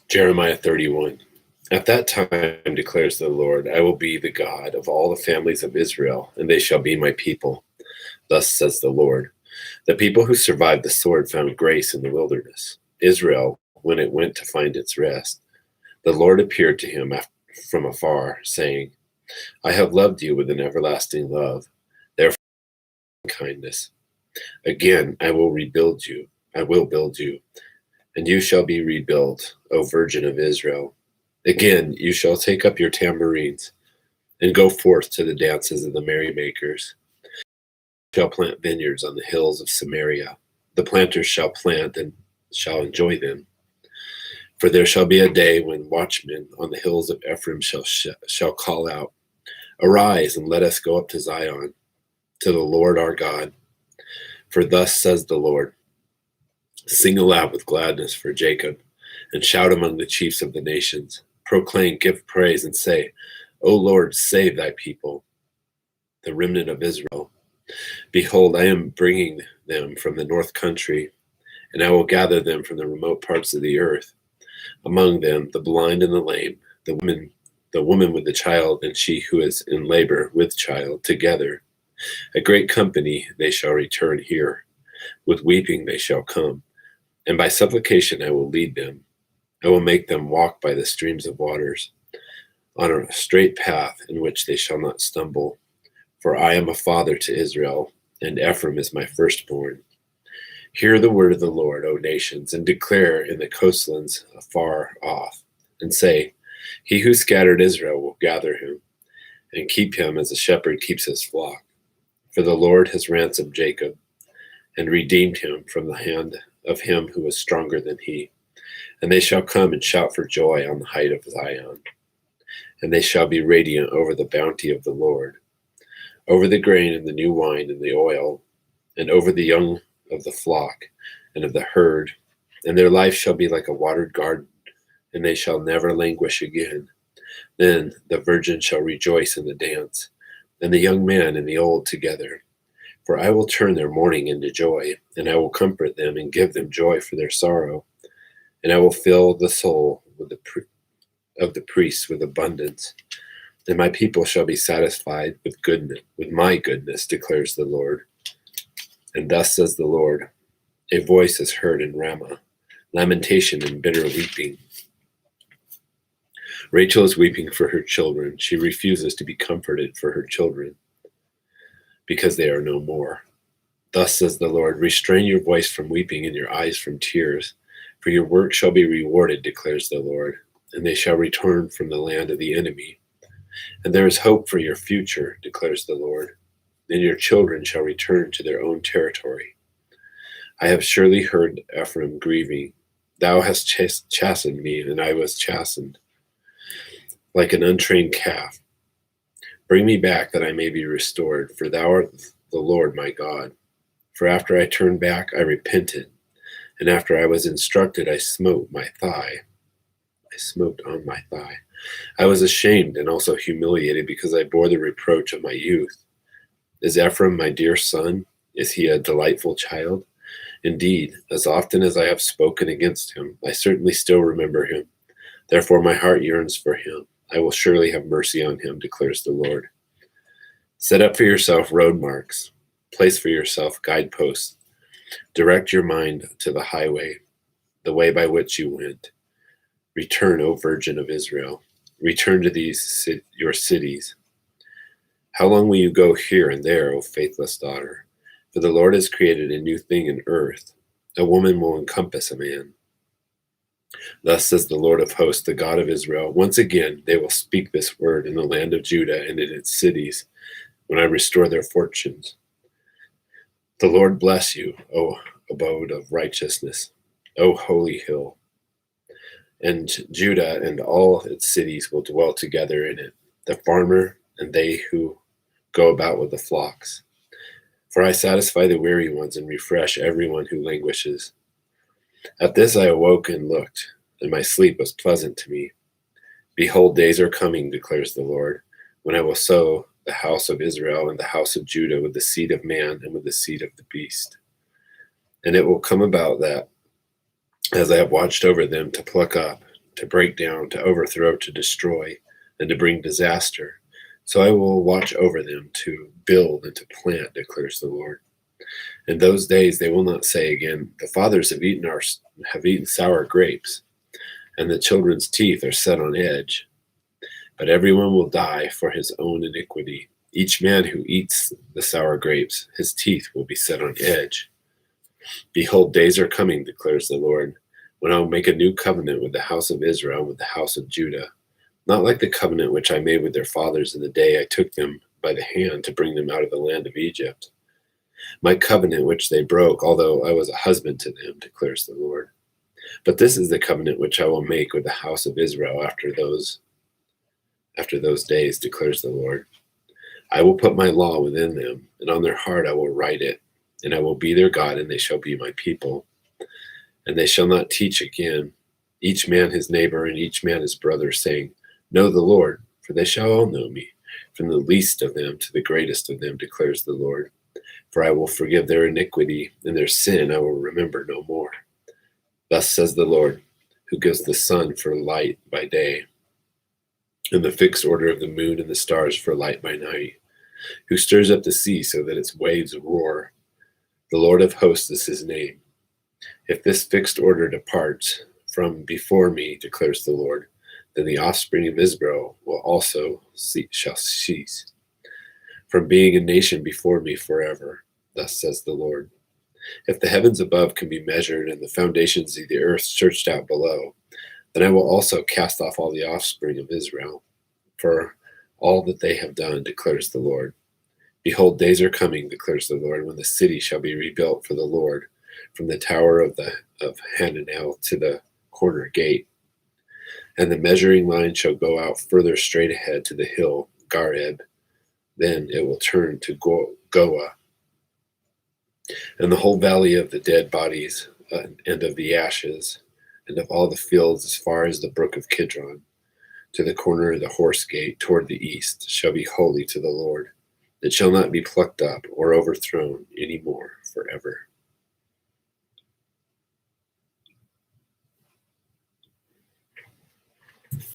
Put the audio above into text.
Jeremiah 31. At that time, declares the Lord, I will be the God of all the families of Israel, and they shall be my people. Thus says the Lord. The people who survived the sword found grace in the wilderness. Israel, when it went to find its rest, the Lord appeared to him from afar, saying, I have loved you with an everlasting love. Therefore, kindness. Again, I will rebuild you. I will build you, and you shall be rebuilt, O Virgin of Israel. Again, you shall take up your tambourines and go forth to the dances of the merrymakers. You shall plant vineyards on the hills of Samaria. The planters shall plant and shall enjoy them. For there shall be a day when watchmen on the hills of Ephraim shall call out, Arise, and let us go up to Zion, to the Lord our God. For thus says the Lord, Sing aloud with gladness for Jacob, and shout among the chiefs of the nations. Proclaim, give praise, and say, O Lord, save thy people, the remnant of Israel. Behold, I am bringing them from the north country, and I will gather them from the remote parts of the earth. Among them, the blind and the lame, the woman with the child, and she who is in labor with child, together. A great company they shall return here. With weeping they shall come, and by supplication I will lead them. I will make them walk by the streams of waters, on a straight path in which they shall not stumble. For I am a father to Israel, and Ephraim is my firstborn. Hear the word of the Lord, O nations, and declare in the coastlands afar off, and say, He who scattered Israel will gather him, and keep him as a shepherd keeps his flock. For the Lord has ransomed Jacob, and redeemed him from the hand of him who was stronger than he. And they shall come and shout for joy on the height of Zion, and they shall be radiant over the bounty of the Lord, over the grain and the new wine and the oil, and over the young of the flock and of the herd, and their life shall be like a watered garden, and they shall never languish again. Then the virgin shall rejoice in the dance, and the young man and the old together. For I will turn their mourning into joy, and I will comfort them and give them joy for their sorrow. And I will fill the soul of the priests with abundance, and my people shall be satisfied with goodness, with my goodness, declares the Lord. And thus says the Lord, a voice is heard in Ramah, lamentation and bitter weeping. Rachel is weeping for her children. She refuses to be comforted for her children, because they are no more. Thus says the Lord, restrain your voice from weeping and your eyes from tears, for your work shall be rewarded, declares the Lord, and they shall return from the land of the enemy. And there is hope for your future, declares the Lord, and your children shall return to their own territory. I have surely heard Ephraim grieving. Thou hast chastened me, and I was chastened, like an untrained calf. Bring me back that I may be restored, for thou art the Lord my God. For after I turned back, I repented, and after I was instructed, I smote my thigh. I smote on my thigh. I was ashamed and also humiliated because I bore the reproach of my youth. Is Ephraim my dear son? Is he a delightful child? Indeed, as often as I have spoken against him, I certainly still remember him. Therefore my heart yearns for him. I will surely have mercy on him, declares the Lord. Set up for yourself road marks. Place for yourself guideposts. Direct your mind to the highway, the way by which you went. Return, O Virgin of Israel. Return to these your cities. How long will you go here and there, O faithless daughter? For the Lord has created a new thing in earth. A woman will encompass a man. Thus says the Lord of hosts, the God of Israel, once again they will speak this word in the land of Judah and in its cities, when I restore their fortunes. The Lord bless you, O abode of righteousness, O holy hill. And Judah and all its cities will dwell together in it, the farmer and they who go about with the flocks. For I satisfy the weary ones and refresh everyone who languishes. At this I awoke and looked, and my sleep was pleasant to me. Behold, days are coming, declares the Lord, when I will sow the house of Israel and the house of Judah with the seed of man and with the seed of the beast. And it will come about that, as I have watched over them to pluck up to break down, to overthrow, to destroy, and to bring disaster. So I will watch over them to build and to plant, declares the Lord. In those days they will not say again, the fathers have eaten sour grapes, and the children's teeth are set on edge. But everyone will die for his own iniquity. Each man who eats the sour grapes, his teeth will be set on edge. Behold, days are coming, declares the Lord, when I will make a new covenant with the house of Israel and with the house of Judah, not like the covenant which I made with their fathers in the day I took them by the hand to bring them out of the land of Egypt. My covenant which they broke, although I was a husband to them, declares the Lord. But this is the covenant which I will make with the house of Israel after those days, declares the Lord. I will put my law within them, and on their heart I will write it, and I will be their God, and they shall be my people. And they shall not teach again, each man his neighbor and each man his brother, saying, Know the Lord, for they shall all know me, from the least of them to the greatest of them, declares the Lord. For I will forgive their iniquity, and their sin I will remember no more. Thus says the Lord, who gives the sun for light by day, and the fixed order of the moon and the stars for light by night, who stirs up the sea so that its waves roar. The Lord of hosts is his name. If this fixed order departs from before me, declares the Lord, then the offspring of Israel will also shall cease from being a nation before me forever. Thus says the Lord. If the heavens above can be measured and the foundations of the earth searched out below, then I will also cast off all the offspring of Israel for all that they have done, declares the Lord. Behold, days are coming, declares the Lord, when the city shall be rebuilt for the Lord, from the tower of Hananel to the corner gate. And the measuring line shall go out further straight ahead to the hill Gareb. Then it will turn to Goa, and the whole valley of the dead bodies and of the ashes, and of all the fields as far as the brook of Kidron, to the corner of the horse gate toward the east, shall be holy to the Lord. It shall not be plucked up or overthrown any more forever.